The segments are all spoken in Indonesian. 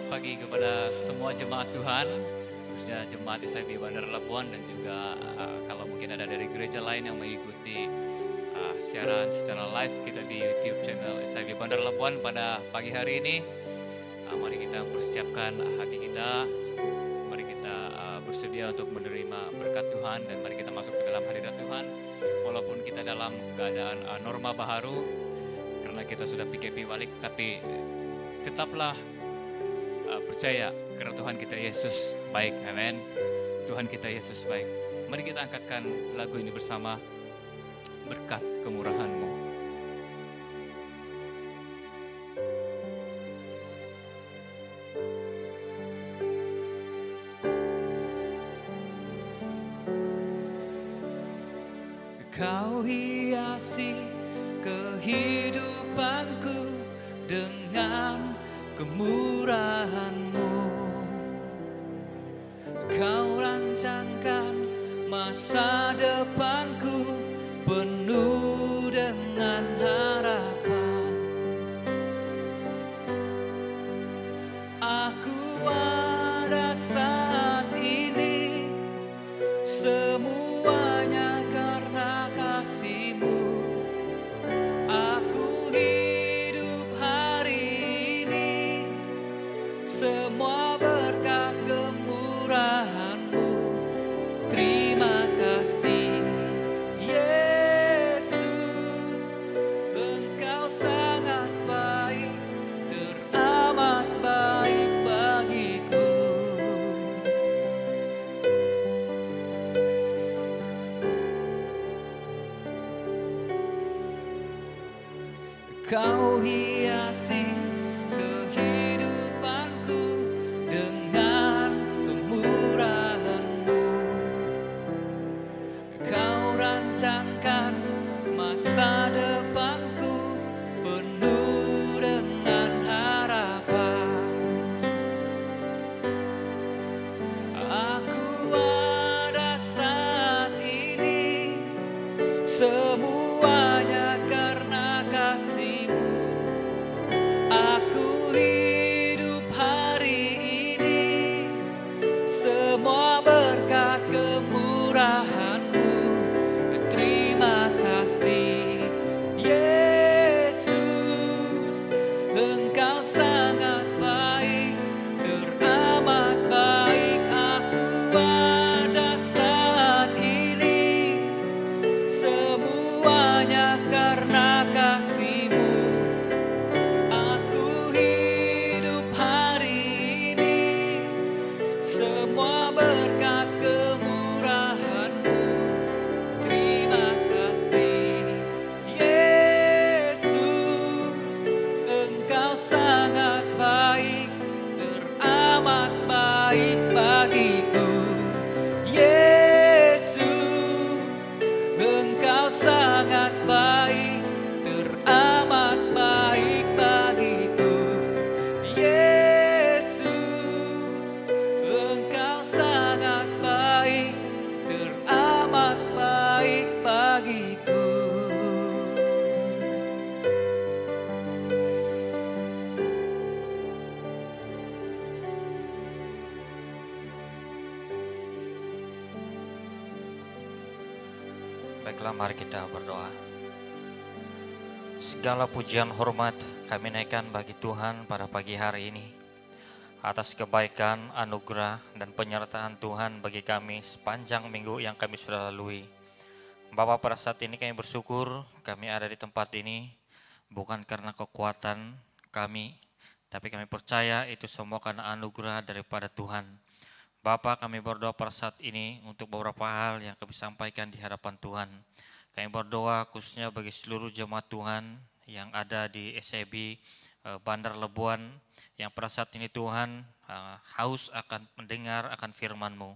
Selamat pagi kepada semua jemaat Tuhan, khususnya jemaat SIB Bandar Labuan dan juga kalau mungkin ada dari gereja lain yang mengikuti siaran secara live kita di YouTube channel SIB Bandar Labuan pada pagi hari ini. Mari kita persiapkan hati kita, mari kita bersedia untuk menerima berkat Tuhan dan mari kita masuk ke dalam hadirat Tuhan. Walaupun kita dalam keadaan norma baharu, karena kita sudah PKP balik, tapi tetaplah percaya karena Tuhan kita Yesus baik, amin. Tuhan kita Yesus baik. Mari kita angkatkan lagu ini bersama, berkat kemurahan-Mu. Kau hiasi kehidupanku dengan kemurahan-Mu. Kau rancangkan masa depanku penuh dengan harapan. Aku ada saat ini semuanya karena kasih-Mu. Aku hidup hari ini semua berkat kemurahan-Mu. Terima kasih Yesus, Engkau sangat baik, teramat baik bagiku. Kau hiasi kehidupanku dengan kemurahan-Mu. Kau rancangkan masa depanku penuh dengan harapan. Aku ada saat ini semuanya karena kasih-Mu. Aku hidup hari ini semua berkat kemurahan-Mu. Terima kasih Yesus, Engkau sangat baik, teramat baik. Aku ada saat ini semuanya karena kasih-Mu. Aku hidup hari ini semua berkat kemurahan-Mu. Terima kasih Yesus, Engkau sangat baik, teramat baik bagiku. Yesus, Engkau sangat baik, teramat baik bagiku. Yesus, Engkau sangat baik, teramat baik bagiku. Baiklah, mari kita berdoa. Segala pujian hormat kami naikkan bagi Tuhan pada pagi hari ini atas kebaikan, anugerah, dan penyertaan Tuhan bagi kami sepanjang minggu yang kami sudah lalui. Bapa, pada saat ini kami bersyukur kami ada di tempat ini bukan karena kekuatan kami, tapi kami percaya itu semua karena anugerah daripada Tuhan. Bapa, kami berdoa pada saat ini untuk beberapa hal yang kami sampaikan di hadapan Tuhan. Kami berdoa khususnya bagi seluruh jemaat Tuhan yang ada di SIB Bandar Labuan, yang pada saat ini Tuhan haus akan mendengar akan firman-Mu.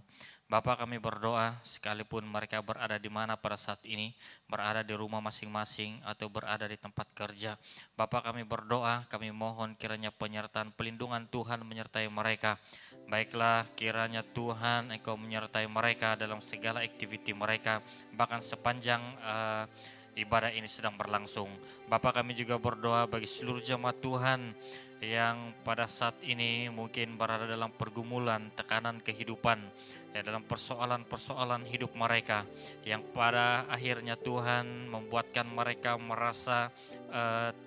Bapa, kami berdoa sekalipun mereka berada di mana pada saat ini, berada di rumah masing-masing atau berada di tempat kerja. Bapa, kami berdoa, kami mohon kiranya penyertaan pelindungan Tuhan menyertai mereka. Baiklah, kiranya Tuhan Engkau menyertai mereka dalam segala aktiviti mereka, bahkan sepanjang ibadah ini sedang berlangsung. Bapa, kami juga berdoa bagi seluruh jemaat Tuhan yang pada saat ini mungkin berada dalam pergumulan, tekanan kehidupan, ya, dalam persoalan-persoalan hidup mereka yang pada akhirnya Tuhan membuatkan mereka merasa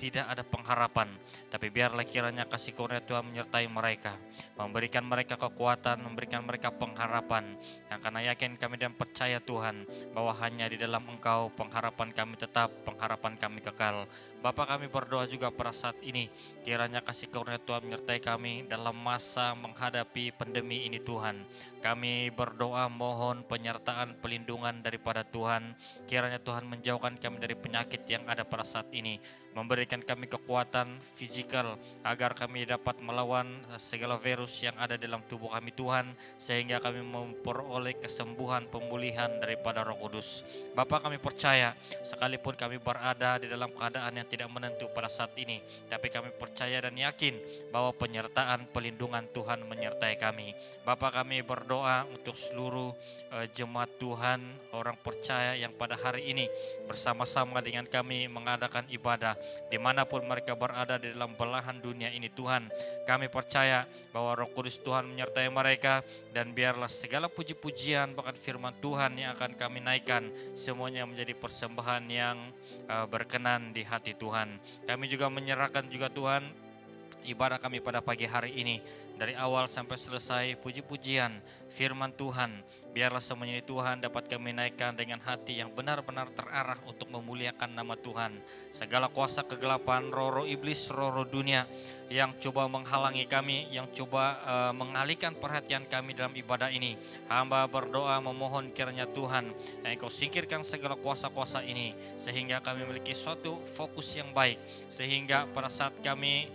tidak ada pengharapan. Tapi biarlah kiranya kasih karunia Tuhan menyertai mereka, memberikan mereka kekuatan, memberikan mereka pengharapan. Dan karena yakin kami dan percaya Tuhan bahwa hanya di dalam Engkau pengharapan kami tetap, pengharapan kami kekal. Bapa, kami berdoa juga pada saat ini, kiranya kasih karunia Tuhan menyertai kami dalam masa menghadapi pandemi ini Tuhan. Kami berdoa mohon penyertaan pelindungan daripada Tuhan. Kiranya Tuhan menjauhkan kami dari penyakit yang ada pada saat ini, memberikan kami kekuatan fisikal agar kami dapat melawan segala virus yang ada dalam tubuh kami Tuhan, sehingga kami memperoleh kesembuhan, pemulihan daripada Roh Kudus. Bapa, kami percaya sekalipun kami berada di dalam keadaan yang tidak menentu pada saat ini, tapi kami percaya dan yakin bahwa penyertaan pelindungan Tuhan menyertai kami. Bapa, kami berdoa untuk seluruh jemaat Tuhan, orang percaya yang pada hari ini bersama-sama dengan kami mengadakan ibadah dimanapun mereka berada di dalam belahan dunia ini Tuhan. Kami percaya bahwa Roh Kudus Tuhan menyertai mereka, dan biarlah segala puji-pujian bahkan firman Tuhan yang akan kami naikkan semuanya menjadi persembahan yang berkenan di hati Tuhan. Kami juga menyerahkan juga Tuhan ibadah kami pada pagi hari ini, dari awal sampai selesai puji-pujian firman Tuhan. Biarlah semuanya ini Tuhan dapat kami naikkan dengan hati yang benar-benar terarah untuk memuliakan nama Tuhan. Segala kuasa kegelapan, roh-roh iblis, roh-roh dunia yang coba menghalangi kami, yang coba mengalihkan perhatian kami dalam ibadah ini, hamba berdoa memohon kiranya Tuhan yang Engkau singkirkan segala kuasa-kuasa ini, sehingga kami memiliki suatu fokus yang baik, sehingga pada saat kami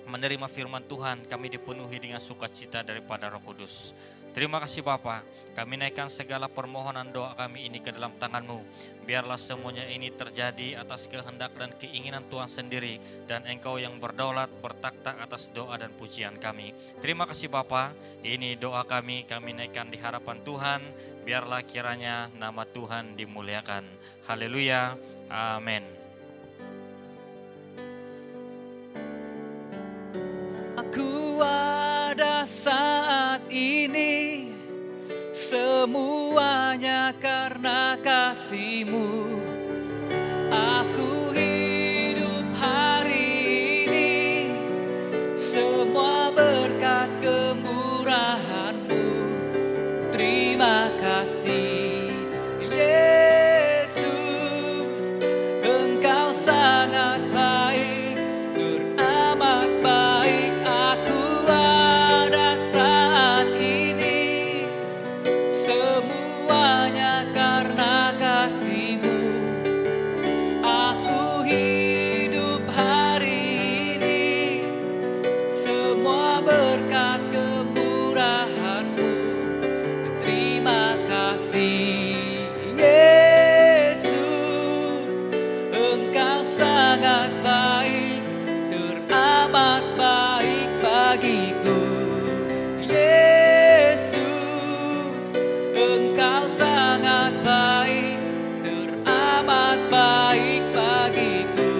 menerima firman Tuhan, kami dipenuhi dengan sukacita daripada Roh Kudus. Terima kasih Bapa, kami naikkan segala permohonan doa kami ini ke dalam tangan-Mu. Biarlah semuanya ini terjadi atas kehendak dan keinginan Tuhan sendiri, dan Engkau yang berdaulat bertakhta atas doa dan pujian kami. Terima kasih Bapa, ini doa kami naikkan di hadapan Tuhan. Biarlah kiranya nama Tuhan dimuliakan. Haleluya, amin. Aku ada saat ini, semuanya karena kasih-Mu. Aku hidup hari ini, semua berkat kemurahan-Mu. Terima kasih Yesus, Engkau sangat baik, teramat baik. Aku ada saat ini, semuanya karena kasih-Mu. Aku hidup hari ini, semua berkat kemurahan-Mu. Terima kasih Yesus, Engkau sangat baik, teramat baik bagiku. Yesus, Engkau sangat baik, teramat baik bagiku.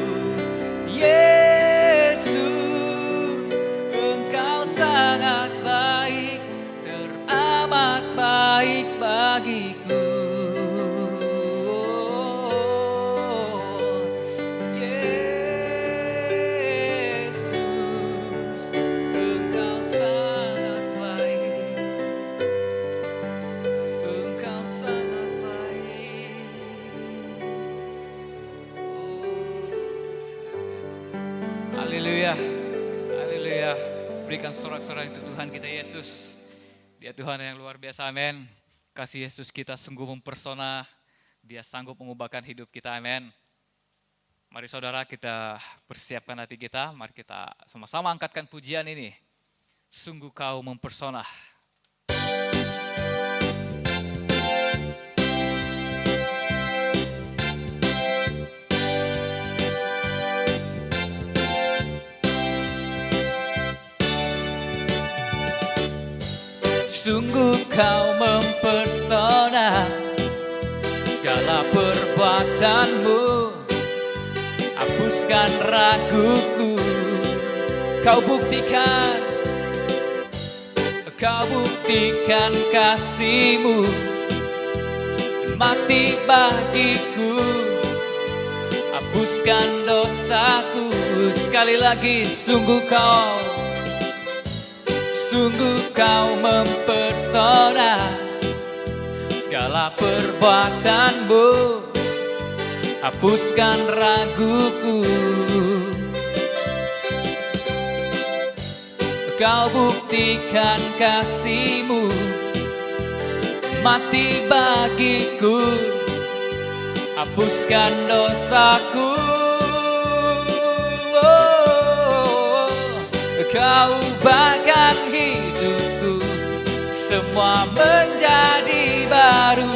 Yesus, Engkau sangat baik, teramat baik bagiku. Yesus, Engkau sangat baik, Engkau sangat baik. Haleluya, haleluya. Berikan sorak-sorak untuk Tuhan kita Yesus. Dia Tuhan yang luar biasa, amin. Kasih Yesus kita sungguh mempersona. Dia sanggup mengubahkan hidup kita, amin. Mari saudara, kita persiapkan hati kita. Mari kita sama-sama angkatkan pujian ini. Sungguh Kau mempersona. Sungguh Kau mempersona, segala perbuatan perbuatanmu, hapuskan raguku. Kau buktikan kasih-Mu, mati bagiku, hapuskan dosaku. Sekali lagi, sungguh kau mempesona, segala perbuatanmu, hapuskan raguku. Kau buktikan kasih-Mu, mati bagiku, hapuskan dosaku. Kau ubahkan hidupku, semua menjadi baru.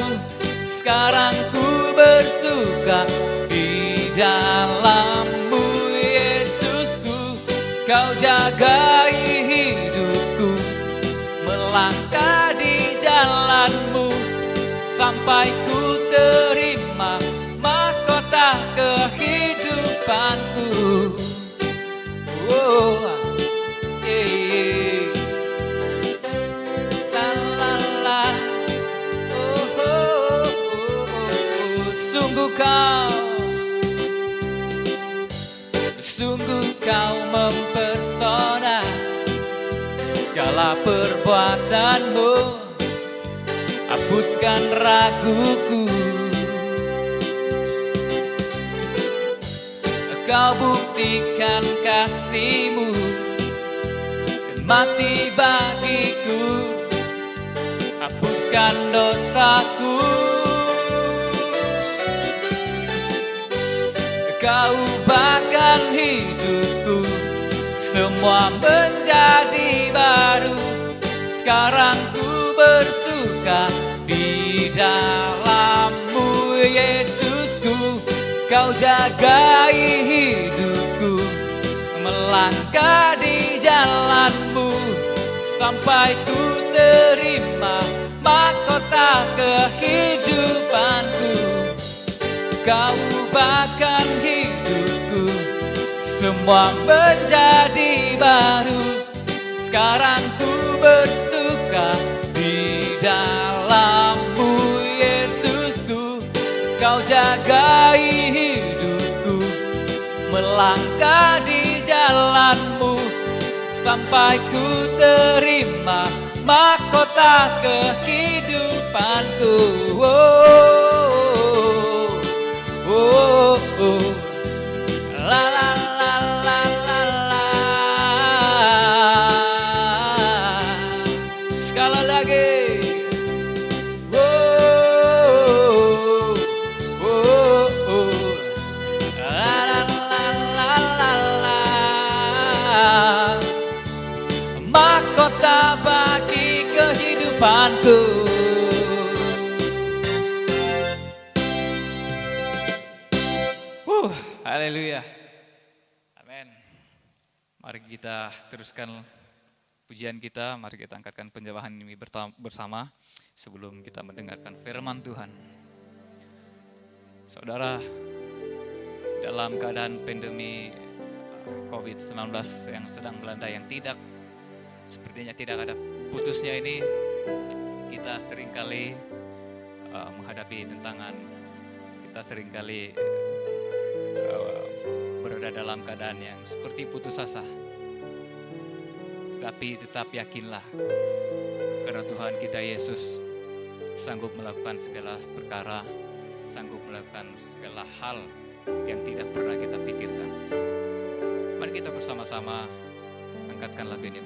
Sekarang ku bersuka di dalam-Mu, Yesusku. Kau jagai hidupku, melangkah di jalan-Mu, sampai ku terima mahkota kehidupanku. Oh, la la la, oh, oh, oh, oh. Sungguh kau mempesona, segala perbuatanmu, hapuskan raguku. Kau buktikan kasih-Mu, mati bagiku, hapuskan dosaku. Kau ubahkan hidupku, semua menjadi baru. Sekarang ku bersuka di dalam-Mu, Yesusku. Kau jagai hidupku, melangkah di jalan-Mu, sampai ku terima mahkota kehidupanku. Kau ubahkan hidupku, semua menjadi baru. Sekarang ku bersuka di dalam-Mu, Yesusku. Kau jagai hidupku, melangkah di jalan-Mu, sampai ku terima mahkota kehidupanku. Oh, oh, oh. La la la la la la. Sekali lagi. Oh, oh, oh. La la la la la la. Mahkota bagi kehidupanku. Haleluya. Amin. Mari kita teruskan pujian kita. Mari kita angkatkan penyembahan ini bersama sebelum kita mendengarkan firman Tuhan. Saudara, dalam keadaan pandemi COVID-19 yang sedang melanda, yang sepertinya tidak ada putusnya ini, kita seringkali menghadapi tantangan. Kita seringkali berada dalam keadaan yang seperti putus asa. Tapi tetap yakinlah, karena Tuhan kita Yesus sanggup melakukan segala perkara, sanggup melakukan segala hal yang tidak pernah kita pikirkan. Mari kita bersama-sama angkatkan lagu ini.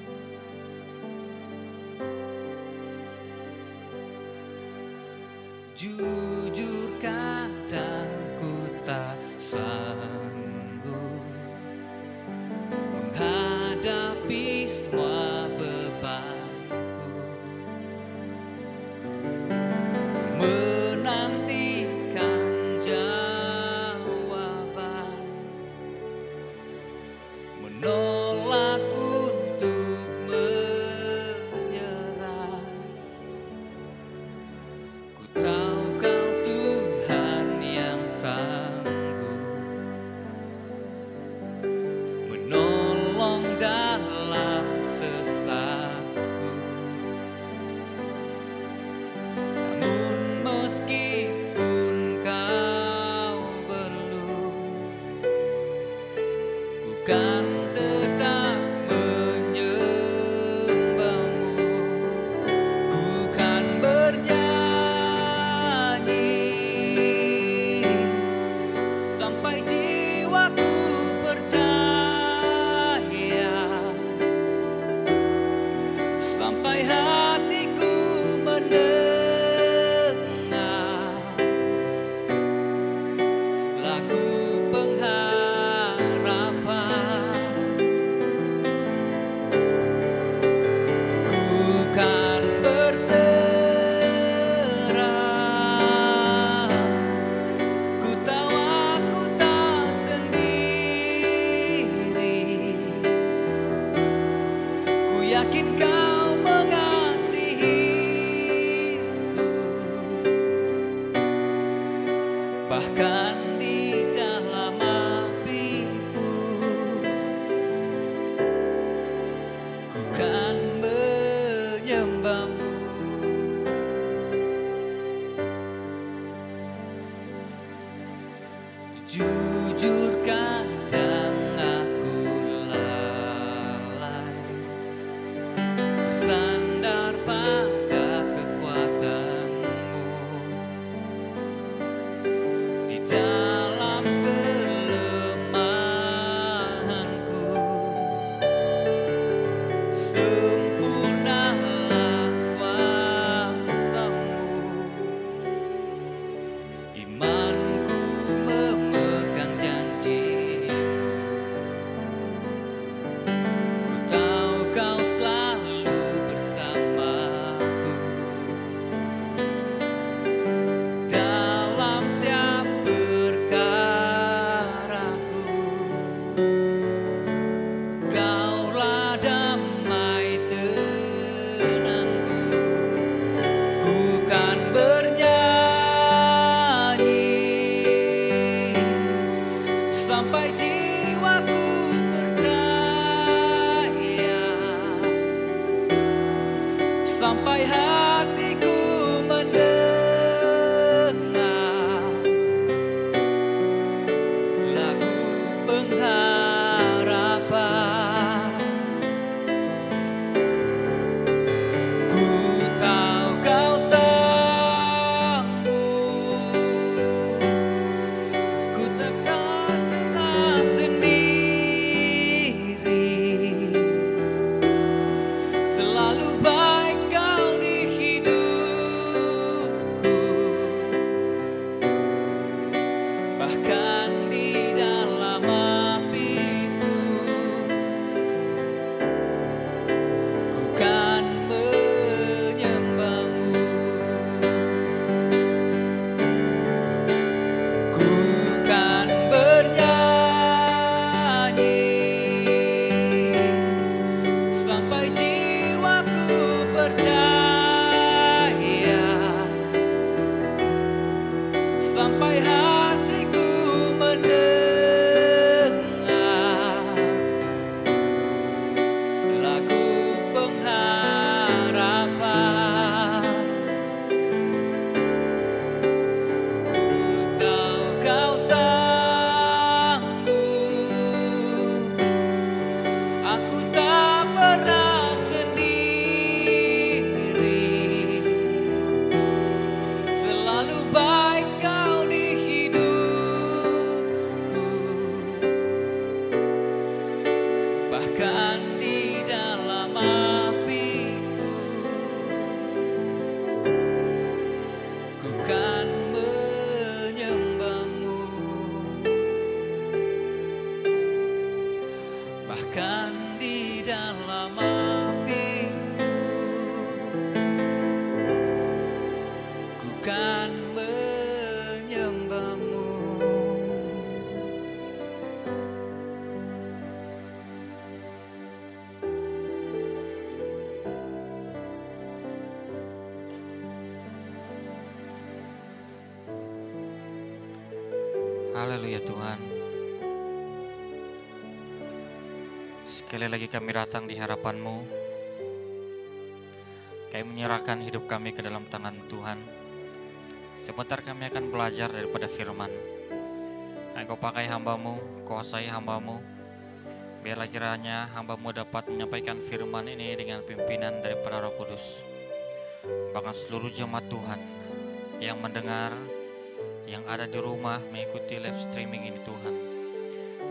Jujur kadang ku tak sanggup menghadapi semua bebanku, menantikan jawaban, menolak untuk menyerah. Ku tahu Kau bahkan di dalam apimu ku kan menyembahmu. Jujur kadang aku lalai bersandar pada kekuatanmu di dalam kelemahanku. Sempurnalah kuasamu, imanku memegang janjimu. Ku tahu kau selalu bersamaku dalam setiap perkaraku. Kaulah damai tenangku, ku kan bernyanyi sampai jiwaku percaya, sampai hatiku mendengar lagu pengharapan. Ku tahu kau sanggup, ku takkan pernah sendiri. Selalu baik kau di hidupku, bahkan di dalam apimu ku kan menyembahmu. Ku kan bernyanyi sampai jiwaku percaya, sampai hatiku mendengar lagu pengharapan. Ku tahu kau sanggup, aku tak pernah sendiri. Selalu baik kau di hidupku, bahkan di dalam apimu ku kan menyembahmu, bahkan di dalam apimu ku kan menyembahmu. Haleluya Tuhan. Sekali lagi kami datang di hadapan-Mu. Kami menyerahkan hidup kami ke dalam tangan Tuhan. Sebentar kami akan belajar daripada firman. Engkau pakai hamba-Mu, kuasai hamba-Mu. Biarlah kiranya hamba-Mu dapat menyampaikan firman ini dengan pimpinan daripada Roh Kudus. Bahkan seluruh jemaat Tuhan yang mendengar, yang ada di rumah mengikuti live streaming ini Tuhan.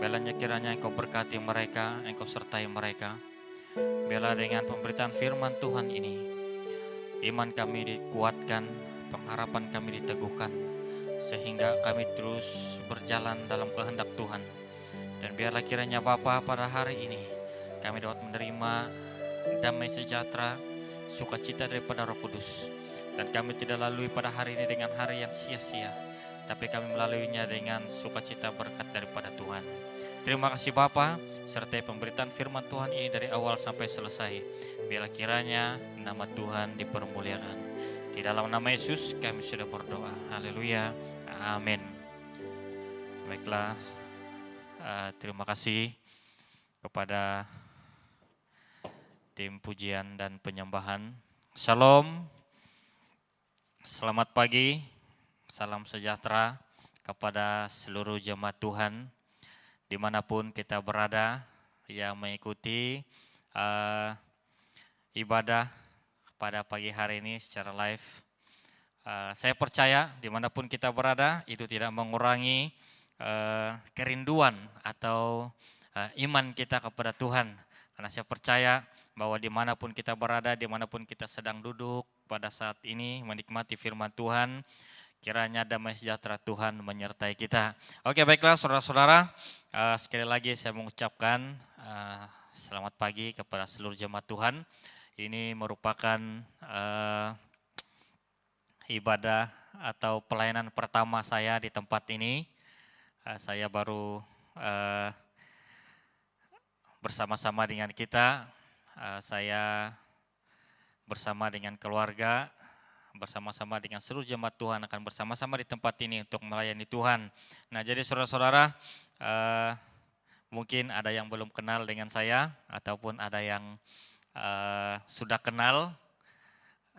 Biarlah kiranya Engkau berkati mereka, Engkau sertai mereka. Biarlah dengan pemberitaan firman Tuhan ini, iman kami dikuatkan, pengharapan kami diteguhkan, sehingga kami terus berjalan dalam kehendak Tuhan. Dan biarlah kiranya Bapa pada hari ini kami dapat menerima damai sejahtera, sukacita daripada Roh Kudus. Dan kami tidak lalui pada hari ini dengan hari yang sia-sia, tapi kami melaluinya dengan sukacita berkat daripada Tuhan. Terima kasih Bapa, sertai pemberitaan firman Tuhan ini dari awal sampai selesai. Biarlah kiranya nama Tuhan dipermuliakan. Di dalam nama Yesus kami sudah berdoa. Haleluya. Amin. Baiklah, terima kasih kepada tim pujian dan penyembahan. Shalom, selamat pagi, salam sejahtera kepada seluruh jemaat Tuhan dimanapun kita berada yang mengikuti ibadah pada pagi hari ini secara live. Saya percaya dimanapun kita berada itu tidak mengurangi kerinduan atau iman kita kepada Tuhan. Karena saya percaya bahwa dimanapun kita berada, dimanapun kita sedang duduk pada saat ini menikmati firman Tuhan, kiranya damai sejahtera Tuhan menyertai kita. Oke, baiklah saudara-saudara, sekali lagi saya mengucapkan selamat pagi kepada seluruh jemaat Tuhan. Ini merupakan ibadah atau pelayanan pertama saya di tempat ini. Saya baru bersama-sama dengan kita, saya bersama dengan keluarga, bersama-sama dengan seluruh jemaat Tuhan akan bersama-sama di tempat ini untuk melayani Tuhan. Nah, jadi saudara-saudara, mungkin ada yang belum kenal dengan saya ataupun ada yang sudah kenal.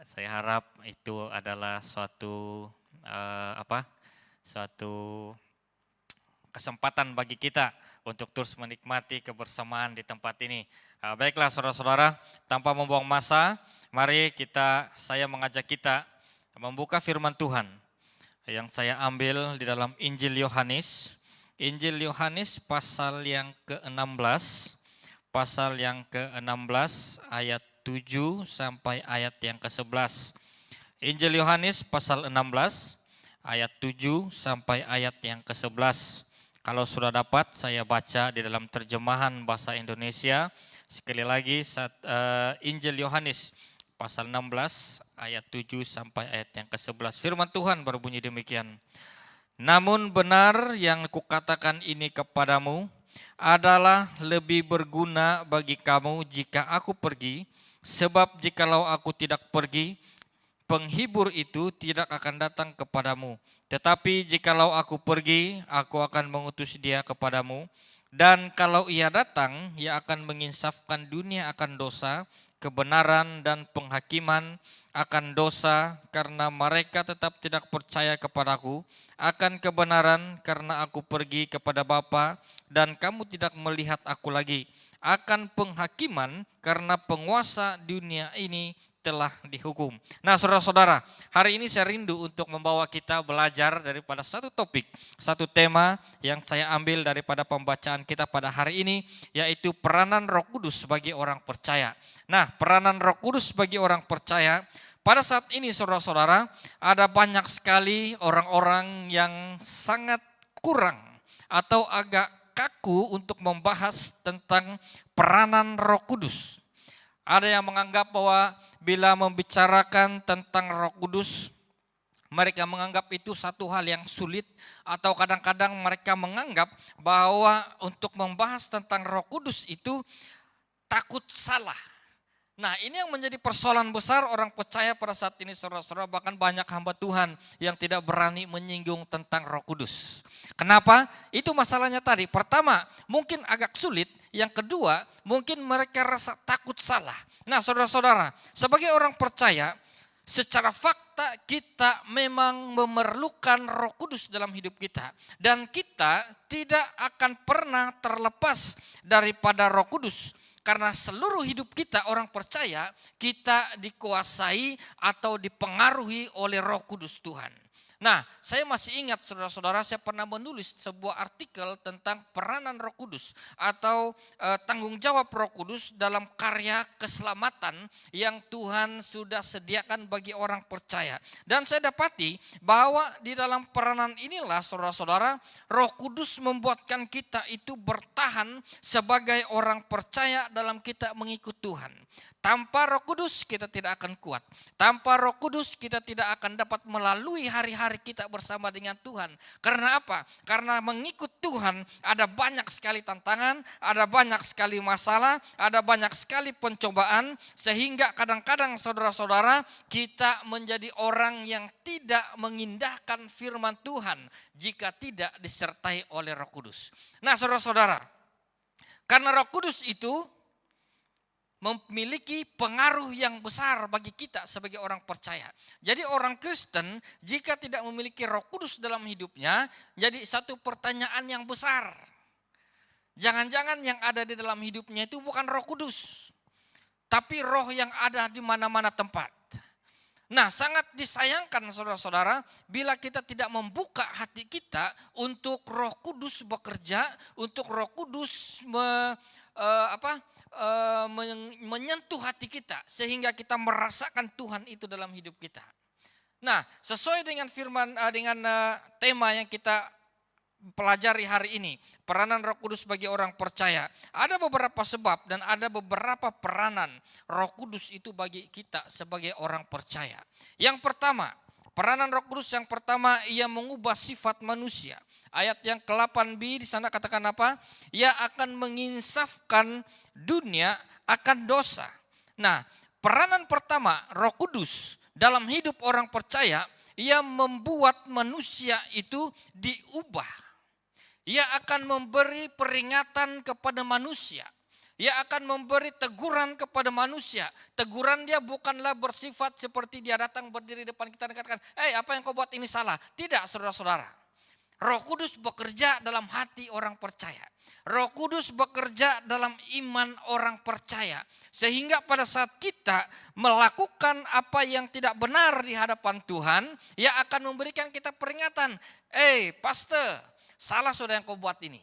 Saya harap itu adalah suatu kesempatan bagi kita untuk terus menikmati kebersamaan di tempat ini. Baiklah saudara-saudara, tanpa membuang masa, mari saya mengajak kita membuka firman Tuhan yang saya ambil di dalam Injil Yohanes. Injil Yohanes pasal yang ke-16, ayat 7 sampai ayat yang ke-11. Injil Yohanes pasal 16 ayat 7 sampai ayat yang ke-11. Kalau sudah dapat, saya baca di dalam terjemahan bahasa Indonesia. Sekali lagi, Injil Yohanes pasal 16 ayat 7 sampai ayat yang ke-11. Firman Tuhan berbunyi demikian. Namun benar yang kukatakan ini kepadamu adalah lebih berguna bagi kamu jika aku pergi, sebab jikalau aku tidak pergi, penghibur itu tidak akan datang kepadamu. Tetapi jikalau aku pergi, aku akan mengutus dia kepadamu. Dan kalau ia datang, ia akan menginsafkan dunia akan dosa, kebenaran dan penghakiman akan dosa, karena mereka tetap tidak percaya kepadaku, akan kebenaran karena aku pergi kepada Bapa dan kamu tidak melihat aku lagi, akan penghakiman karena penguasa dunia ini telah dihukum. Nah saudara-saudara, hari ini saya rindu untuk membawa kita belajar daripada satu topik, satu tema yang saya ambil daripada pembacaan kita pada hari ini, yaitu peranan Roh Kudus bagi orang percaya. Nah, peranan Roh Kudus bagi orang percaya, pada saat ini saudara-saudara, ada banyak sekali orang-orang yang sangat kurang atau agak kaku untuk membahas tentang peranan Roh Kudus. Ada yang menganggap bahwa bila membicarakan tentang Roh Kudus, mereka menganggap itu satu hal yang sulit, atau kadang-kadang mereka menganggap bahwa untuk membahas tentang Roh Kudus itu takut salah. Nah, ini yang menjadi persoalan besar orang percaya pada saat ini saudara-saudara, bahkan banyak hamba Tuhan yang tidak berani menyinggung tentang Roh Kudus. Kenapa? Itu masalahnya tadi. Pertama, mungkin agak sulit. Yang kedua, mungkin mereka rasa takut salah. Nah, saudara-saudara, sebagai orang percaya, secara fakta kita memang memerlukan Roh Kudus dalam hidup kita. Dan kita tidak akan pernah terlepas daripada Roh Kudus. Karena seluruh hidup kita orang percaya, kita dikuasai atau dipengaruhi oleh Roh Kudus Tuhan. Nah, saya masih ingat saudara-saudara, saya pernah menulis sebuah artikel tentang peranan Roh Kudus atau tanggung jawab Roh Kudus dalam karya keselamatan yang Tuhan sudah sediakan bagi orang percaya. Dan saya dapati bahwa di dalam peranan inilah saudara-saudara, Roh Kudus membuatkan kita itu bertahan sebagai orang percaya dalam kita mengikut Tuhan. Tanpa Roh Kudus kita tidak akan kuat. Tanpa Roh Kudus kita tidak akan dapat melalui hari-hari hari kita bersama dengan Tuhan. Karena apa? Karena mengikut Tuhan ada banyak sekali tantangan, ada banyak sekali masalah, ada banyak sekali pencobaan. Sehingga kadang-kadang saudara-saudara kita menjadi orang yang tidak mengindahkan firman Tuhan jika tidak disertai oleh Roh Kudus. Nah saudara-saudara, karena Roh Kudus itu memiliki pengaruh yang besar bagi kita sebagai orang percaya. Jadi orang Kristen jika tidak memiliki Roh Kudus dalam hidupnya, jadi satu pertanyaan yang besar. Jangan-jangan yang ada di dalam hidupnya itu bukan Roh Kudus, tapi roh yang ada di mana-mana tempat. Nah, sangat disayangkan saudara-saudara bila kita tidak membuka hati kita untuk Roh Kudus bekerja, untuk Roh Kudus menyentuh hati kita sehingga kita merasakan Tuhan itu dalam hidup kita. Nah, sesuai dengan tema yang kita pelajari hari ini, peranan Roh Kudus bagi orang percaya. Ada beberapa sebab dan ada beberapa peranan Roh Kudus itu bagi kita sebagai orang percaya. Yang pertama, peranan Roh Kudus yang pertama, ia mengubah sifat manusia. Ayat yang ke-8b di sana katakan apa? Ia akan menginsafkan dunia akan dosa. Nah, peranan pertama Roh Kudus dalam hidup orang percaya, ia membuat manusia itu diubah. Ia akan memberi peringatan kepada manusia. Ia akan memberi teguran kepada manusia. Teguran dia bukanlah bersifat seperti dia datang berdiri depan kita dan katakan, apa yang kau buat ini salah. Tidak saudara-saudara. Roh Kudus bekerja dalam hati orang percaya. Roh Kudus bekerja dalam iman orang percaya. Sehingga pada saat kita melakukan apa yang tidak benar di hadapan Tuhan, ia akan memberikan kita peringatan. Pastor, salah sudah yang kau buat ini.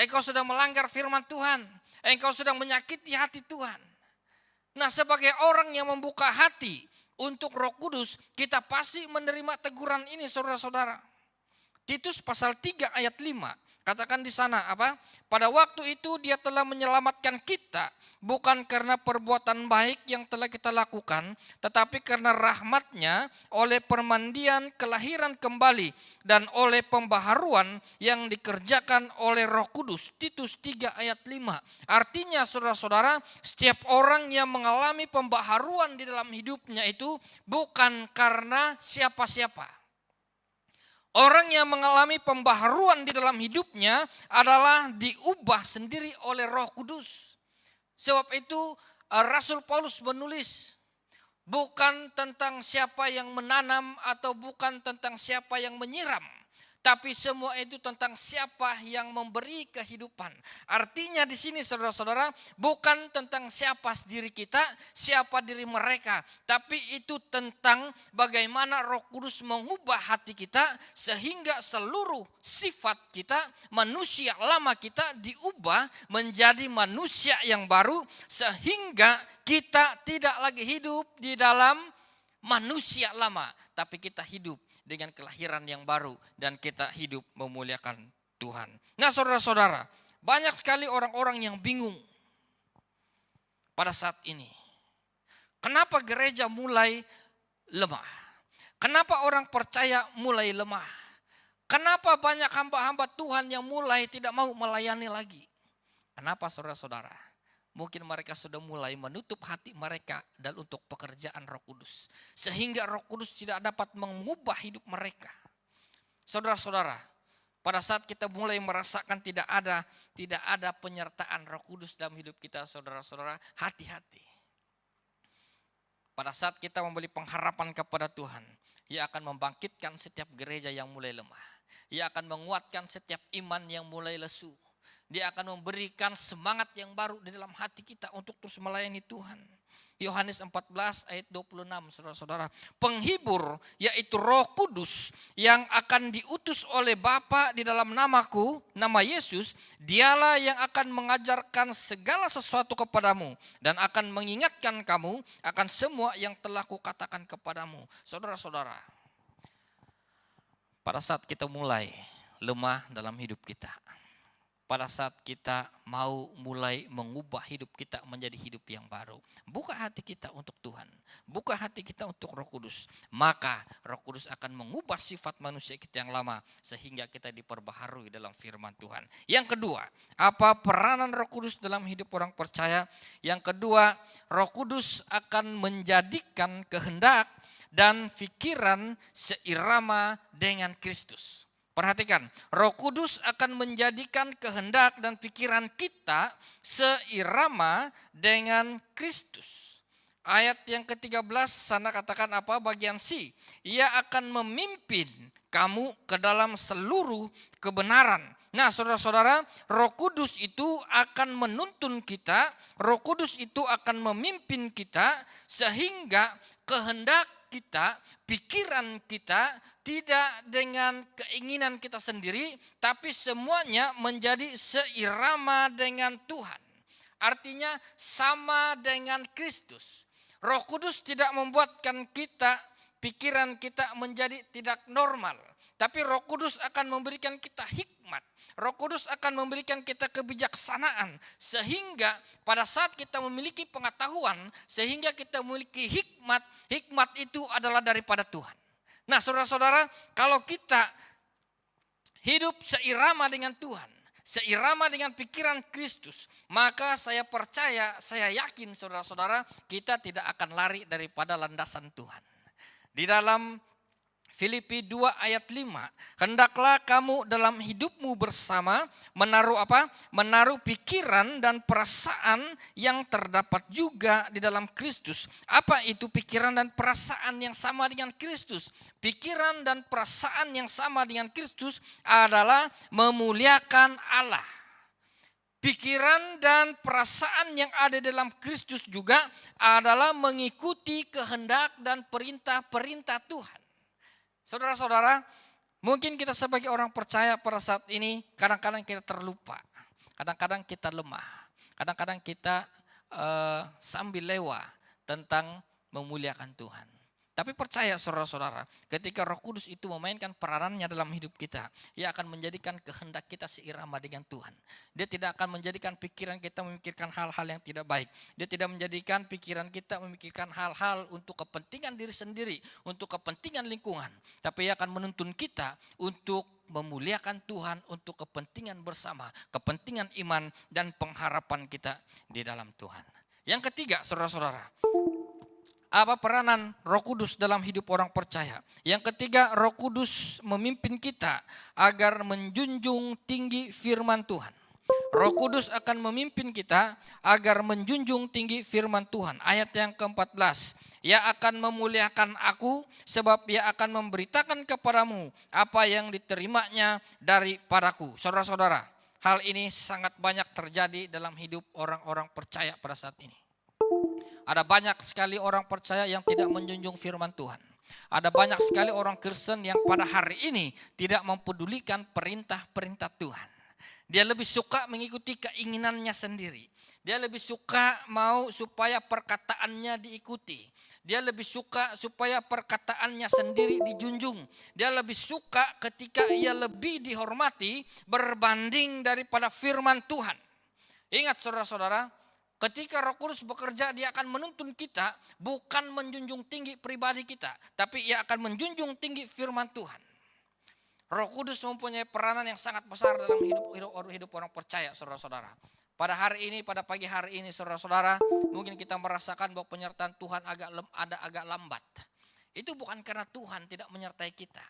Kau sudah melanggar firman Tuhan. Engkau sedang menyakiti hati Tuhan. Nah, sebagai orang yang membuka hati untuk Roh Kudus, kita pasti menerima teguran ini saudara-saudara. Titus pasal 3 ayat 5. Katakan di sana apa? Pada waktu itu dia telah menyelamatkan kita bukan karena perbuatan baik yang telah kita lakukan, tetapi karena rahmatnya oleh permandian kelahiran kembali dan oleh pembaharuan yang dikerjakan oleh Roh Kudus. Titus 3 ayat 5. Artinya saudara-saudara, setiap orang yang mengalami pembaharuan di dalam hidupnya itu bukan karena siapa-siapa. Orang yang mengalami pembaharuan di dalam hidupnya adalah diubah sendiri oleh Roh Kudus. Sebab itu Rasul Paulus menulis bukan tentang siapa yang menanam atau bukan tentang siapa yang menyiram. Tapi semua itu tentang siapa yang memberi kehidupan. Artinya di sini saudara-saudara bukan tentang siapa diri kita, siapa diri mereka. Tapi itu tentang bagaimana Roh Kudus mengubah hati kita sehingga seluruh sifat kita, manusia lama kita diubah menjadi manusia yang baru. Sehingga kita tidak lagi hidup di dalam manusia lama. Tapi kita hidup dengan kelahiran yang baru dan kita hidup memuliakan Tuhan. Nah saudara-saudara, banyak sekali orang-orang yang bingung pada saat ini. Kenapa gereja mulai lemah? Kenapa orang percaya mulai lemah? Kenapa banyak hamba-hamba Tuhan yang mulai tidak mau melayani lagi? Kenapa saudara-saudara? Mungkin mereka sudah mulai menutup hati mereka dan untuk pekerjaan Roh Kudus. Sehingga Roh Kudus tidak dapat mengubah hidup mereka. Saudara-saudara, pada saat kita mulai merasakan tidak ada penyertaan Roh Kudus dalam hidup kita, saudara-saudara, hati-hati. Pada saat kita memberi pengharapan kepada Tuhan, Ia akan membangkitkan setiap gereja yang mulai lemah. Ia akan menguatkan setiap iman yang mulai lesu. Dia akan memberikan semangat yang baru di dalam hati kita untuk terus melayani Tuhan. Yohanes 14 ayat 26 saudara-saudara. Penghibur yaitu Roh Kudus yang akan diutus oleh Bapa di dalam namaku, nama Yesus. Dialah yang akan mengajarkan segala sesuatu kepadamu dan akan mengingatkan kamu akan semua yang telah kukatakan kepadamu. Saudara-saudara, pada saat kita mulai lemah dalam hidup kita, pada saat kita mau mulai mengubah hidup kita menjadi hidup yang baru. Buka hati kita untuk Tuhan, buka hati kita untuk Roh Kudus. Maka Roh Kudus akan mengubah sifat manusia kita yang lama sehingga kita diperbaharui dalam firman Tuhan. Yang kedua, apa peranan Roh Kudus dalam hidup orang percaya? Yang kedua, Roh Kudus akan menjadikan kehendak dan pikiran seirama dengan Kristus. Perhatikan, Roh Kudus akan menjadikan kehendak dan pikiran kita seirama dengan Kristus. Ayat yang ke-13 sana katakan apa? Bagian C. Ia akan memimpin kamu ke dalam seluruh kebenaran. Nah, saudara-saudara, Roh Kudus itu akan menuntun kita, Roh Kudus itu akan memimpin kita sehingga kehendak kita, pikiran kita tidak dengan keinginan kita sendiri, tapi semuanya menjadi seirama dengan Tuhan. Artinya sama dengan Kristus. Roh Kudus tidak membuatkan kita, pikiran kita menjadi tidak normal. Tapi Roh Kudus akan memberikan kita hikmat. Roh Kudus akan memberikan kita kebijaksanaan. Sehingga pada saat kita memiliki pengetahuan, sehingga kita memiliki hikmat, hikmat itu adalah daripada Tuhan. Nah, saudara-saudara, kalau kita hidup seirama dengan Tuhan, seirama dengan pikiran Kristus, maka saya percaya, saya yakin saudara-saudara, kita tidak akan lari daripada landasan Tuhan. Di dalam Filipi 2 ayat 5, hendaklah kamu dalam hidupmu bersama menaruh apa? Menaruh pikiran dan perasaan yang terdapat juga di dalam Kristus. Apa itu pikiran dan perasaan yang sama dengan Kristus? Pikiran dan perasaan yang sama dengan Kristus adalah memuliakan Allah. Pikiran dan perasaan yang ada dalam Kristus juga adalah mengikuti kehendak dan perintah-perintah Tuhan. Saudara-saudara, mungkin kita sebagai orang percaya pada saat ini kadang-kadang kita terlupa, kadang-kadang kita lemah, kadang-kadang kita sambil lewat tentang memuliakan Tuhan. Tapi percaya saudara-saudara, ketika Roh Kudus itu memainkan peranannya dalam hidup kita, Ia akan menjadikan kehendak kita seirama dengan Tuhan. Dia tidak akan menjadikan pikiran kita memikirkan hal-hal yang tidak baik. Dia tidak menjadikan pikiran kita memikirkan hal-hal untuk kepentingan diri sendiri, untuk kepentingan lingkungan. Tapi Ia akan menuntun kita untuk memuliakan Tuhan, untuk kepentingan bersama, kepentingan iman dan pengharapan kita di dalam Tuhan. Yang ketiga, saudara-saudara, apa peranan Roh Kudus dalam hidup orang percaya? Yang ketiga, Roh Kudus memimpin kita agar menjunjung tinggi firman Tuhan. Roh Kudus akan memimpin kita agar menjunjung tinggi firman Tuhan. Ayat yang ke-14. Ia akan memuliakan aku sebab ia akan memberitakan kepadamu apa yang diterimanya daripadaku. Saudara-saudara, hal ini sangat banyak terjadi dalam hidup orang-orang percaya pada saat ini. Ada banyak sekali orang percaya yang tidak menjunjung firman Tuhan. Ada banyak sekali orang Kristen yang pada hari ini tidak mempedulikan perintah-perintah Tuhan. Dia lebih suka mengikuti keinginannya sendiri. Dia lebih suka mau supaya perkataannya diikuti. Dia lebih suka supaya perkataannya sendiri dijunjung. Dia lebih suka ketika ia lebih dihormati berbanding daripada firman Tuhan. Ingat saudara-saudara, ketika Roh Kudus bekerja, Dia akan menuntun kita bukan menjunjung tinggi pribadi kita, tapi Ia akan menjunjung tinggi firman Tuhan. Roh Kudus mempunyai peranan yang sangat besar dalam hidup orang percaya, saudara-saudara. Pada hari ini, pada pagi hari ini, saudara-saudara, mungkin kita merasakan bahwa penyertaan Tuhan agak lambat. Itu bukan karena Tuhan tidak menyertai kita,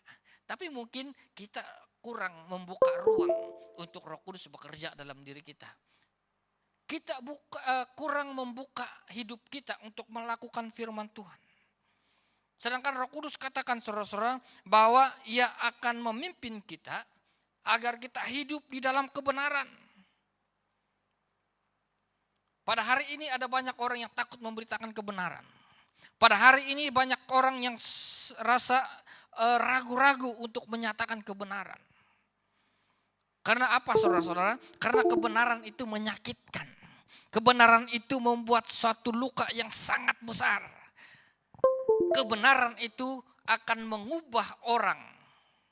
tapi mungkin kita kurang membuka ruang untuk Roh Kudus bekerja dalam diri kita. Kita kurang membuka hidup kita untuk melakukan firman Tuhan. Sedangkan Roh Kudus katakan saudara-saudara bahwa Ia akan memimpin kita agar kita hidup di dalam kebenaran. Pada hari ini ada banyak orang yang takut memberitakan kebenaran. Pada hari ini banyak orang yang rasa ragu-ragu untuk menyatakan kebenaran. Karena apa saudara-saudara? Karena kebenaran itu menyakitkan. Kebenaran itu membuat suatu luka yang sangat besar. Kebenaran itu akan mengubah orang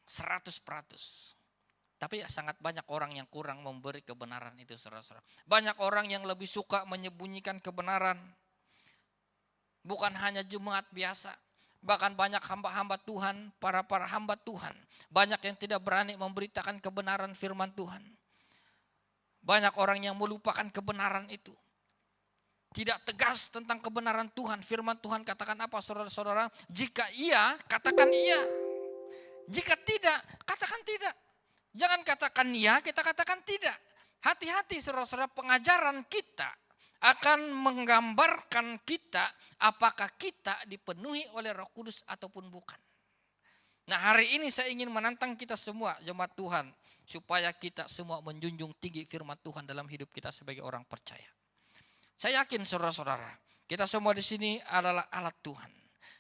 100%. Tapi sangat banyak orang yang kurang memberi kebenaran itu, saudara-saudara. Banyak orang yang lebih suka menyembunyikan kebenaran. Bukan hanya jemaat biasa, bahkan banyak hamba-hamba Tuhan, para hamba Tuhan. Banyak yang tidak berani memberitakan kebenaran firman Tuhan. Banyak orang yang melupakan kebenaran itu. Tidak tegas tentang kebenaran Tuhan. Firman Tuhan katakan apa, saudara-saudara? Jika iya, katakan iya. Jika tidak, katakan tidak. Jangan katakan iya, kita katakan tidak. Hati-hati, saudara-saudara, pengajaran kita akan menggambarkan kita apakah kita dipenuhi oleh Roh Kudus ataupun bukan. Nah, hari ini saya ingin menantang kita semua, jemaat Tuhan, supaya kita semua menjunjung tinggi firman Tuhan dalam hidup kita sebagai orang percaya. Saya yakin, saudara-saudara, kita semua di sini adalah alat Tuhan.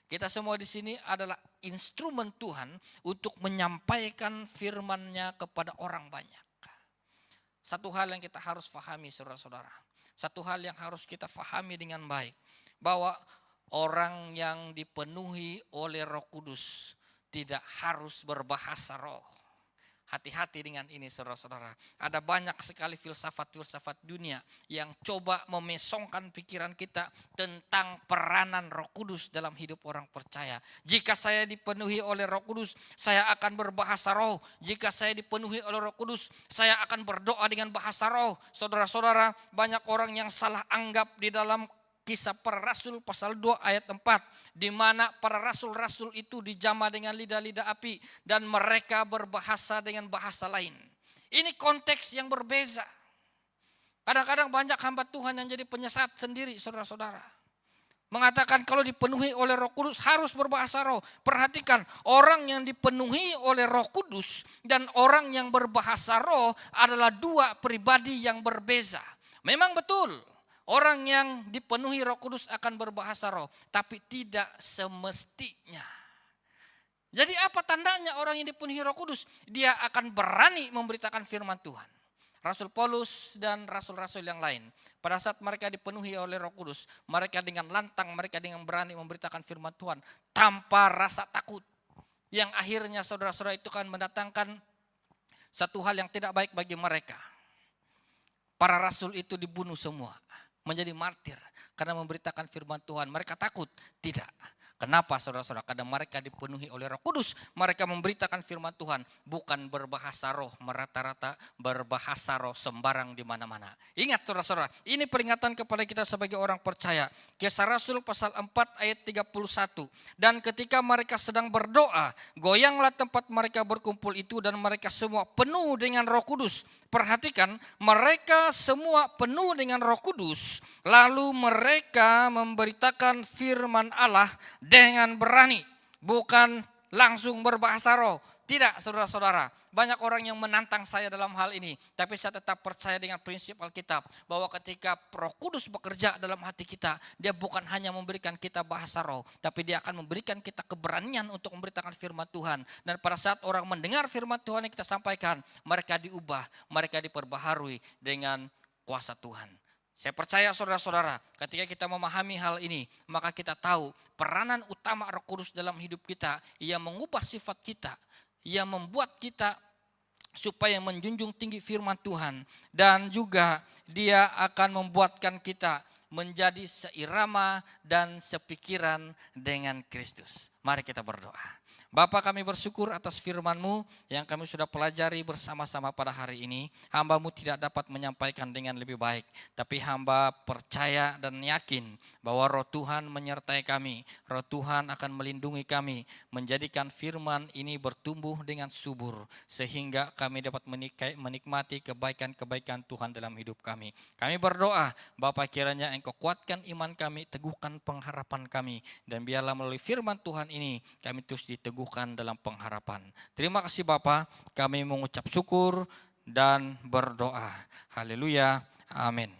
Kita semua di sini adalah instrumen Tuhan untuk menyampaikan firman-Nya kepada orang banyak. Satu hal yang kita harus pahami, saudara-saudara. Satu hal yang harus kita pahami dengan baik. Bahwa orang yang dipenuhi oleh Roh Kudus tidak harus berbahasa roh. Hati-hati dengan ini, saudara-saudara. Ada banyak sekali filsafat-filsafat dunia yang coba memesongkan pikiran kita tentang peranan Roh Kudus dalam hidup orang percaya. Jika saya dipenuhi oleh Roh Kudus, saya akan berbahasa roh. Jika saya dipenuhi oleh Roh Kudus, saya akan berdoa dengan bahasa roh. Saudara-saudara, banyak orang yang salah anggap di dalam Kisah Para Rasul pasal 2 ayat 4. Di mana para rasul-rasul itu dijamah dengan lidah-lidah api. Dan mereka berbahasa dengan bahasa lain. Ini konteks yang berbeza. Kadang-kadang banyak hamba Tuhan yang jadi penyesat sendiri, saudara-saudara. Mengatakan kalau dipenuhi oleh Roh Kudus harus berbahasa roh. Perhatikan, orang yang dipenuhi oleh Roh Kudus dan orang yang berbahasa roh adalah dua pribadi yang berbeza. Memang betul, orang yang dipenuhi Roh Kudus akan berbahasa roh, tapi tidak semestinya. Jadi apa tandanya orang yang dipenuhi Roh Kudus? Dia akan berani memberitakan firman Tuhan. Rasul Paulus dan rasul-rasul yang lain, pada saat mereka dipenuhi oleh Roh Kudus, mereka dengan lantang, mereka dengan berani memberitakan firman Tuhan tanpa rasa takut. Yang akhirnya saudara-saudara itu kan mendatangkan satu hal yang tidak baik bagi mereka. Para rasul itu dibunuh semua, menjadi martir karena memberitakan firman Tuhan. Mereka takut? Tidak. Kenapa, saudara-saudara? Karena mereka dipenuhi oleh Roh Kudus. Mereka memberitakan firman Tuhan, bukan berbahasa roh merata-rata, berbahasa roh sembarang di mana-mana. Ingat, saudara-saudara, ini peringatan kepada kita sebagai orang percaya. Kisah Rasul pasal 4 ayat 31. Dan ketika mereka sedang berdoa, goyanglah tempat mereka berkumpul itu dan mereka semua penuh dengan Roh Kudus. Perhatikan, mereka semua penuh dengan Roh Kudus, lalu mereka memberitakan firman Allah dengan berani, bukan langsung berbahasa roh. Tidak, saudara-saudara, banyak orang yang menantang saya dalam hal ini, tapi saya tetap percaya dengan prinsip Alkitab bahwa ketika Roh Kudus bekerja dalam hati kita, dia bukan hanya memberikan kita bahasa roh, tapi dia akan memberikan kita keberanian untuk memberitakan firman Tuhan. Dan pada saat orang mendengar firman Tuhan yang kita sampaikan, mereka diubah, mereka diperbaharui dengan kuasa Tuhan. Saya percaya, saudara-saudara, ketika kita memahami hal ini, maka kita tahu peranan utama Roh Kudus dalam hidup kita. Ia mengubah sifat kita, ia membuat kita supaya menjunjung tinggi firman Tuhan. Dan juga dia akan membuatkan kita menjadi seirama dan sepikiran dengan Kristus. Mari kita berdoa. Bapa, kami bersyukur atas firman-Mu yang kami sudah pelajari bersama-sama pada hari ini. Hamba-Mu tidak dapat menyampaikan dengan lebih baik, tapi hamba percaya dan yakin bahwa Roh Tuhan menyertai kami. Roh Tuhan akan melindungi kami, menjadikan firman ini bertumbuh dengan subur, sehingga kami dapat menikmati kebaikan-kebaikan Tuhan dalam hidup kami. Kami berdoa, Bapa, kiranya Engkau kuatkan iman kami, teguhkan pengharapan kami, dan biarlah melalui firman Tuhan ini kami terus diteguhkan dalam pengharapan. Terima kasih Bapa, kami mengucap syukur dan berdoa. Haleluya, amin.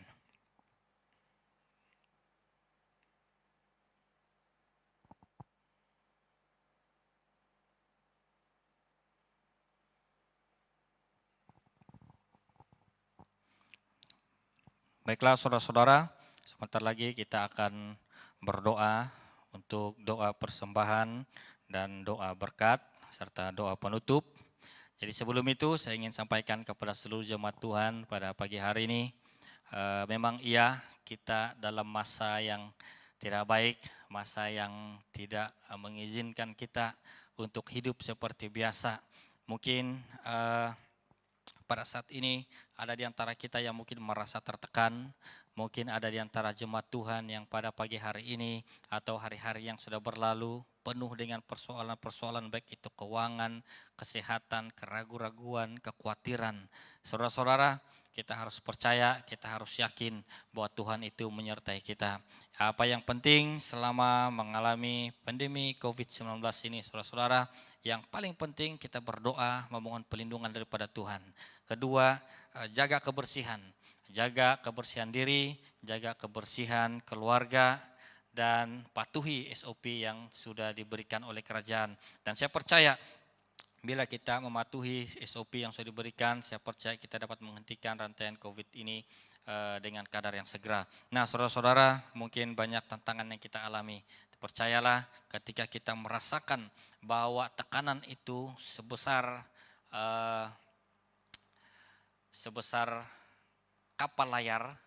Baiklah saudara-saudara, sebentar lagi kita akan berdoa untuk doa persembahan dan doa berkat serta doa penutup. Jadi sebelum itu saya ingin sampaikan kepada seluruh jemaat Tuhan pada pagi hari ini, memang iya kita dalam masa yang tidak baik, masa yang tidak mengizinkan kita untuk hidup seperti biasa. Mungkin pada saat ini ada di antara kita yang mungkin merasa tertekan, mungkin ada di antara jemaat Tuhan yang pada pagi hari ini atau hari-hari yang sudah berlalu penuh dengan persoalan-persoalan baik itu keuangan, kesehatan, keraguan-raguan, kekhawatiran. Saudara-saudara, kita harus percaya, kita harus yakin bahwa Tuhan itu menyertai kita. Apa yang penting selama mengalami pandemi COVID-19 ini, saudara-saudara, yang paling penting kita berdoa memohon perlindungan daripada Tuhan. Kedua, jaga kebersihan diri, jaga kebersihan keluarga, dan patuhi SOP yang sudah diberikan oleh kerajaan. Dan saya percaya bila kita mematuhi SOP yang sudah diberikan, saya percaya kita dapat menghentikan rantaian COVID ini dengan kadar yang segera. Nah, saudara-saudara, mungkin banyak tantangan yang kita alami. Percayalah ketika kita merasakan bahwa tekanan itu sebesar kapal layar,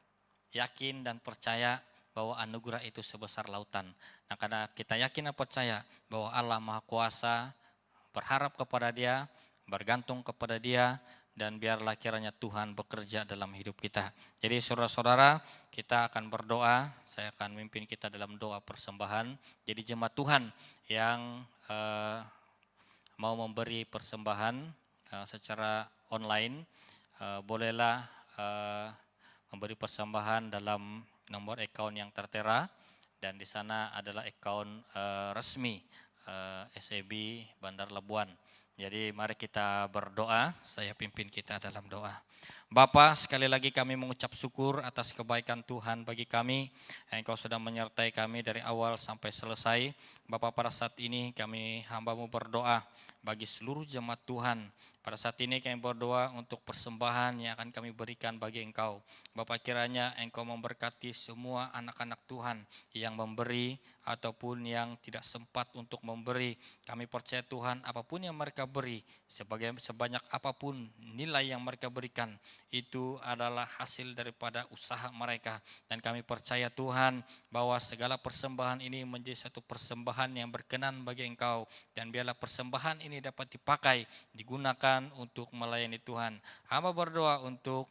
yakin dan percaya bahwa anugerah itu sebesar lautan. Nah, karena kita yakin dan percaya bahwa Allah Maha Kuasa, berharap kepada Dia, bergantung kepada Dia, dan biarlah kiranya Tuhan bekerja dalam hidup kita. Jadi saudara-saudara, kita akan berdoa, saya akan memimpin kita dalam doa persembahan. Jadi jemaat Tuhan yang mau memberi persembahan secara online, bolehlah memberi persembahan dalam nomor account yang tertera, dan di sana adalah account resmi SEB Bandar Labuan. Jadi mari kita berdoa, saya pimpin kita dalam doa. Bapa, sekali lagi kami mengucap syukur atas kebaikan Tuhan bagi kami. Engkau sudah menyertai kami dari awal sampai selesai. Bapa, pada saat ini kami hamba-Mu berdoa bagi seluruh jemaat Tuhan. Pada saat ini kami berdoa untuk persembahan yang akan kami berikan bagi Engkau. Bapak, kiranya Engkau memberkati semua anak-anak Tuhan yang memberi ataupun yang tidak sempat untuk memberi. Kami percaya Tuhan, apapun yang mereka beri, sebanyak apapun nilai yang mereka berikan, itu adalah hasil daripada usaha mereka. Dan kami percaya Tuhan bahwa segala persembahan ini menjadi satu persembahan yang berkenan bagi Engkau. Dan biarlah persembahan ini dapat dipakai, digunakan untuk melayani Tuhan. Hamba berdoa untuk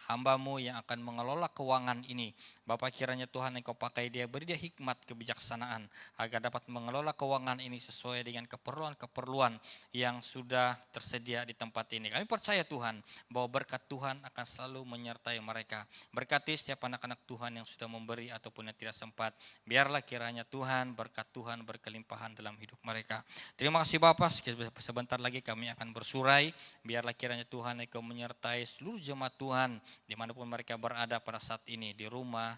hamba-Mu yang akan mengelola keuangan ini. Bapak, kiranya Tuhan Engkau pakai dia, beri dia hikmat kebijaksanaan agar dapat mengelola keuangan ini sesuai dengan keperluan-keperluan yang sudah tersedia di tempat ini. Kami percaya Tuhan bahwa berkat Tuhan akan selalu menyertai mereka. Berkati setiap anak-anak Tuhan yang sudah memberi ataupun yang tidak sempat. Biarlah kiranya Tuhan, berkat Tuhan berkelimpahan dalam hidup mereka. Terima kasih Bapak, sebentar lagi kami akan bersurai. Biarlah kiranya Tuhan Engkau menyertai seluruh jemaat Tuhan dimanapun mereka berada pada saat ini, di rumah,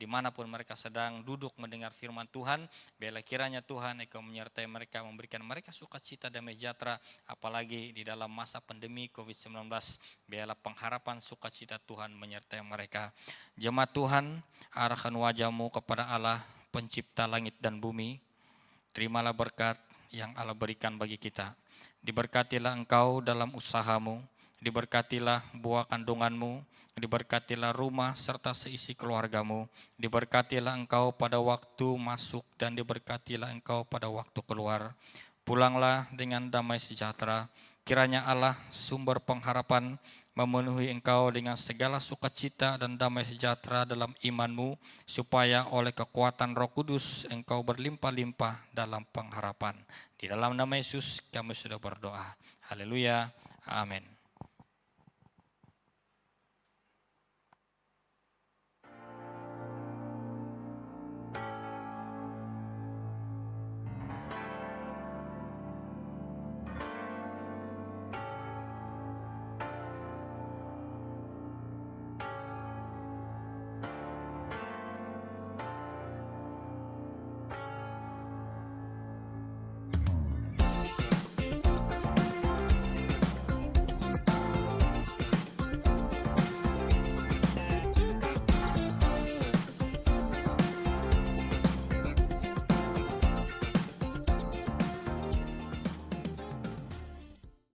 dimanapun mereka sedang duduk mendengar firman Tuhan. Biarlah kiranya Tuhan Engkau menyertai mereka, memberikan mereka sukacita dan sejahtera, apalagi di dalam masa pandemi COVID-19. Biarlah pengharapan sukacita Tuhan menyertai mereka. Jemaat Tuhan, arahkan wajah-Mu kepada Allah pencipta langit dan bumi. Terimalah berkat yang Allah berikan bagi kita. Diberkatilah engkau dalam usahamu, diberkatilah buah kandunganmu, diberkatilah rumah serta seisi keluargamu, diberkatilah engkau pada waktu masuk dan diberkatilah engkau pada waktu keluar. Pulanglah dengan damai sejahtera. Kiranya Allah sumber pengharapan memenuhi engkau dengan segala sukacita dan damai sejahtera dalam imanmu, supaya oleh kekuatan Roh Kudus engkau berlimpah-limpah dalam pengharapan. Di dalam nama Yesus kami sudah berdoa. Haleluya. Amin.